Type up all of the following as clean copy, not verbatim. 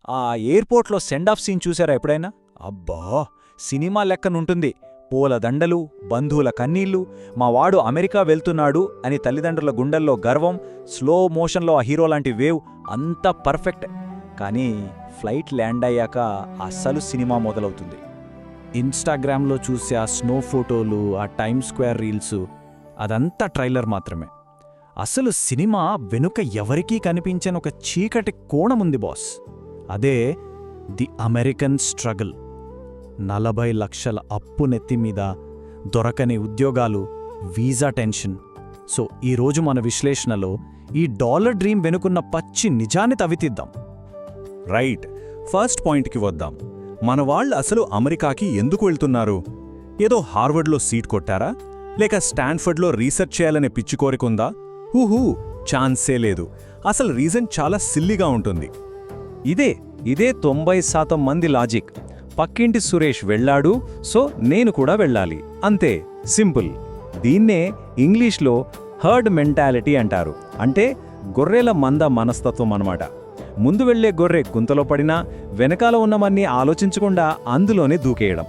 ఆ ఎయిర్పోర్ట్లో send off scene చూసారా ఎప్పుడైనా? అబ్బా, సినిమా లెక్కనుంటుంది. పూల దండలు, బంధువుల కన్నీళ్లు, మా వాడు అమెరికా వెళ్తున్నాడు అని తల్లిదండ్రుల గుండెల్లో గర్వం, స్లో మోషన్లో ఆ హీరో లాంటి వేవ్, అంతా పర్ఫెక్ట్. కానీ ఫ్లైట్ ల్యాండ్ అయ్యాక అస్సలు సినిమా మొదలవుతుంది. ఇన్స్టాగ్రామ్లో చూసే ఆ స్నో ఫోటోలు, ఆ టైమ్ స్క్వేర్ రీల్స్, అదంతా ట్రైలర్ మాత్రమే. అసలు సినిమా వెనుక ఎవరికీ కనిపించని ఒక చీకటి కోణముంది బాస్. అదే ది అమెరికన్ స్ట్రగుల్. 40 లక్షల అప్పు నెత్తిమీద, దొరకని ఉద్యోగాలు, వీసా టెన్షన్. సో ఈరోజు మన విశ్లేషణలో ఈ డాలర్ డ్రీమ్ వెనుకున్న పచ్చి నిజాన్ని తవ్వితీద్దాం. రైట్, ఫస్ట్ పాయింట్కి వద్దాం. మన వాళ్ళు అసలు అమెరికాకి ఎందుకు వెళ్తున్నారు? ఏదో హార్వర్డ్లో సీట్ కొట్టారా? లేక స్టాన్ఫర్డ్లో రీసెర్చ్ చేయాలనే పిచ్చి కోరికుందా? హూహూ, ఛాన్సే లేదు. అసలు రీజన్ చాలా సిల్లిగా ఉంటుంది. ఇదే 90% మంది లాజిక్. పక్కింటి సురేష్ వెళ్ళాడు, సో నేను కూడా వెళ్ళాలి, అంతే, సింపుల్. దీన్నే ఇంగ్లీష్లో హర్డ్ మెంటాలిటీ అంటారు. అంటే గొర్రెల మంద మనస్తత్వం అన్నమాట. ముందు వెళ్లే గొర్రె గుంతలో పడినా వెనకాల ఉన్నవన్నీ ఆలోచించకుండా అందులోనే దూకేయడం.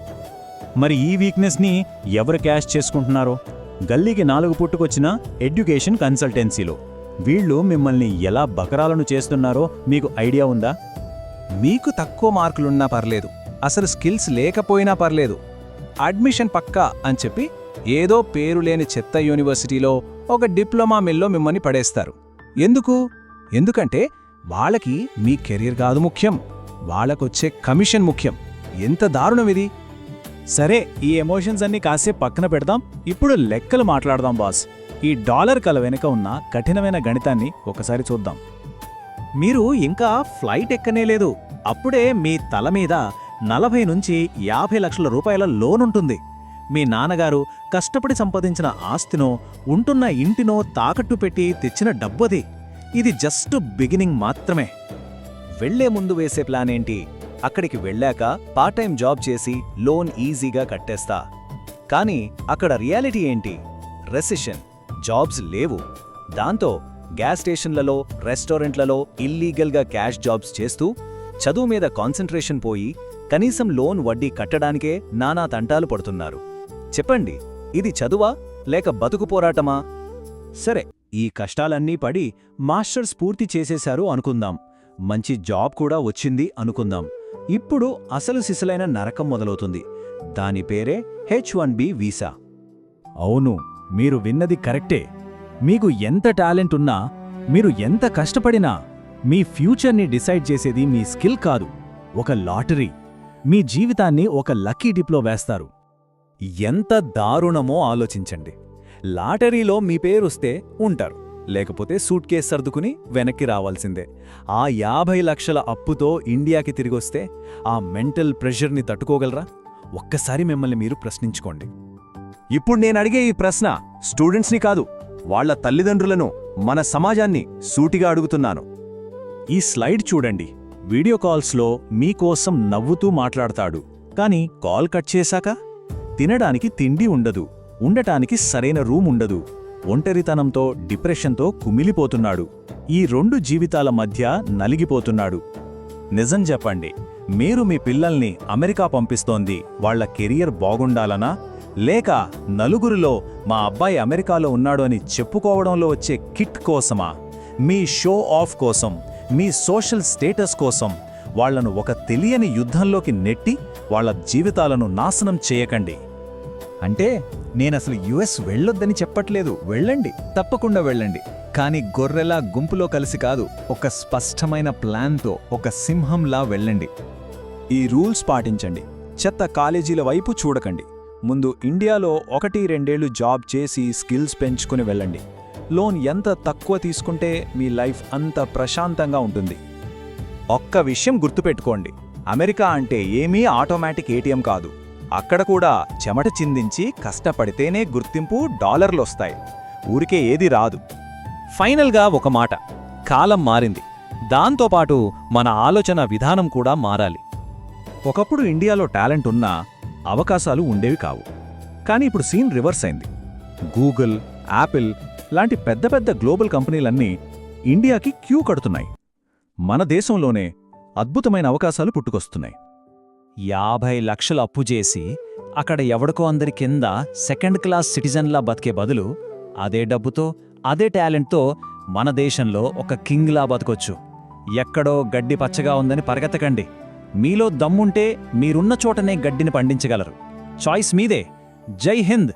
మరి ఈ వీక్నెస్ని ఎవరు క్యాష్ చేసుకుంటున్నారో? గల్లీకి 4 పుట్టుకొచ్చిన ఎడ్యుకేషన్ కన్సల్టెన్సీలో. వీళ్ళు మిమ్మల్ని ఎలా బకరాలను చేస్తున్నారో మీకు ఐడియా ఉందా? మీకు తక్కువ మార్కులున్నా పర్లేదు, అసలు స్కిల్స్ లేకపోయినా పర్లేదు, అడ్మిషన్ పక్కా అని చెప్పి ఏదో పేరులేని చెత్త యూనివర్సిటీలో ఒక డిప్లొమా మిల్లో మిమ్మల్ని పడేస్తారు. ఎందుకంటే వాళ్ళకి మీ కెరీర్ కాదు ముఖ్యం, వాళ్ళకొచ్చే కమిషన్ ముఖ్యం. ఎంత దారుణం ఇది! సరే, ఈ ఎమోషన్స్ అన్నీ కాసేపు పక్కన పెడదాం. ఇప్పుడు లెక్కలు మాట్లాడదాం బాస్. ఈ డాలర్ కల వెనుక ఉన్న కఠినమైన గణితాన్ని ఒకసారి చూద్దాం. మీరు ఇంకా ఫ్లైట్ ఎక్కనేలేదు, అప్పుడే మీ తల మీద 40 నుంచి 50 లక్షల రూపాయల లోన్ ఉంటుంది. మీ నాన్నగారు కష్టపడి సంపాదించిన ఆస్తినో, ఉంటున్న ఇంటినో తాకట్టు పెట్టి తెచ్చిన డబ్బది. ఇది జస్ట్ బిగినింగ్ మాత్రమే. వెళ్లే ముందు వేసే ప్లాన్ ఏంటి? అక్కడికి వెళ్ళాక పార్ట్ టైం జాబ్ చేసి లోన్ ఈజీగా కట్టేస్తా. కానీ అక్కడ రియాలిటీ ఏంటి? రెసిషన్, జాబ్స్ లేవు. దాంతో గ్యాస్ స్టేషన్లలో, రెస్టారెంట్లలో ఇల్లీగల్గా క్యాష్ జాబ్స్ చేస్తూ చదువు మీద కాన్సంట్రేషన్ పోయి కనీసం లోన్ వడ్డీ కట్టడానికే నానా తంటాలు పడుతున్నారు. చెప్పండి, ఇది చదువా లేక బతుకు పోరాటమా? సరే, ఈ కష్టాలన్నీ పడి మాస్టర్స్ పూర్తి చేసేశారు అనుకుందాం, మంచి జాబ్ కూడా వచ్చింది అనుకుందాం. ఇప్పుడు అసలు సిసలైన నరకం మొదలవుతుంది. దాని పేరే H1B వీసా. అవును, మీరు విన్నది కరెక్టే. మీకు ఎంత టాలెంట్ ఉన్నా, మీరు ఎంత కష్టపడినా, మీ ఫ్యూచర్ని డిసైడ్ చేసేది మీ స్కిల్ కాదు, ఒక లాటరీ. మీ జీవితాన్ని ఒక లక్కీ డిప్లో వేస్తారు. ఎంత దారుణమో ఆలోచించండి. లాటరీలో మీ పేరొస్తే ఉంటారు, లేకపోతే సూట్ కేస్ సర్దుకుని వెనక్కి రావాల్సిందే. ఆ 50 లక్షల అప్పుతో ఇండియాకి తిరిగొస్తే ఆ మెంటల్ ప్రెషర్ని తట్టుకోగలరా? ఒక్కసారి మిమ్మల్ని మీరు ప్రశ్నించుకోండి. ఇప్పుడు నేనడిగే ఈ ప్రశ్న స్టూడెంట్స్ని కాదు, వాళ్ల తల్లిదండ్రులను, మన సమాజాన్ని సూటిగా అడుగుతున్నాను. ఈ స్లైడ్ చూడండి. వీడియో కాల్స్లో మీకోసం నవ్వుతూ మాట్లాడతాడు, కానీ కాల్ కట్ చేశాక తినడానికి తిండి ఉండదు, ఉండటానికి సరైన రూమ్ ఉండదు, ఒంటరితనంతో, డిప్రెషన్తో కుమిలిపోతున్నాడు. ఈ 2 జీవితాల మధ్య నలిగిపోతున్నాడు. నిజం చెప్పండి, మీరు మీ పిల్లల్ని అమెరికా పంపిస్తోంది వాళ్ల కెరియర్ బాగుండాలనా, లేక నలుగురిలో మా అబ్బాయి అమెరికాలో ఉన్నాడు అని చెప్పుకోవడంలో వచ్చే కిట్ కోసమా? మీ షో ఆఫ్ కోసం, మీ సోషల్ స్టేటస్ కోసం వాళ్లను ఒక తెలియని యుద్ధంలోకి నెట్టి వాళ్ల జీవితాలను నాశనం చేయకండి. అంటే నేనసలు యుఎస్ వెళ్ళొద్దని చెప్పట్లేదు, వెళ్ళండి, తప్పకుండా వెళ్ళండి. కానీ గొర్రెలా గుంపులో కలిసి కాదు, ఒక స్పష్టమైన ప్లాన్తో, ఒక సింహంలా వెళ్ళండి. ఈ రూల్స్ పాటించండి. చెత్త కాలేజీల వైపు చూడకండి. ముందు ఇండియాలో 1-2 ఏళ్లు జాబ్ చేసి స్కిల్స్ పెంచుకుని వెళ్ళండి. లోన్ ఎంత తక్కువ తీసుకుంటే మీ లైఫ్ అంత ప్రశాంతంగా ఉంటుంది. ఒక్క విషయం గుర్తుపెట్టుకోండి, అమెరికా అంటే ఏమీ ఆటోమేటిక్ ఏటీఎం కాదు. అక్కడ కూడా చెమట చిందించి కష్టపడితేనే గుర్తింపు, డాలర్లొస్తాయి. ఊరికే ఏది రాదు. ఫైనల్గా ఒక మాట, కాలం మారింది, దాంతోపాటు మన ఆలోచన విధానం కూడా మారాలి. ఒకప్పుడు ఇండియాలో టాలెంట్ ఉన్నా అవకాశాలు ఉండేవి కావు. కానీ ఇప్పుడు సీన్ రివర్స్ అయింది. గూగుల్, యాపిల్ లాంటి పెద్ద పెద్ద గ్లోబల్ కంపెనీలన్నీ ఇండియాకి క్యూ కడుతున్నాయి. మన దేశంలోనే అద్భుతమైన అవకాశాలు పుట్టుకొస్తున్నాయి. 50 లక్షలు అప్పు చేసి అక్కడ ఎవడికో అందరి కింద సెకండ్ క్లాస్ సిటిజన్లా బతికే బదులు అదే డబ్బుతో అదే టాలెంట్తో మన దేశంలో ఒక కింగ్లా బతకొచ్చు. ఎక్కడో గడ్డి పచ్చగా ఉందని పరిగెత్తకండి. మీలో దమ్ముంటే మీరున్న చోటనే గడ్డిని పండించగలరు. చాయిస్ మీదే. జై హింద్.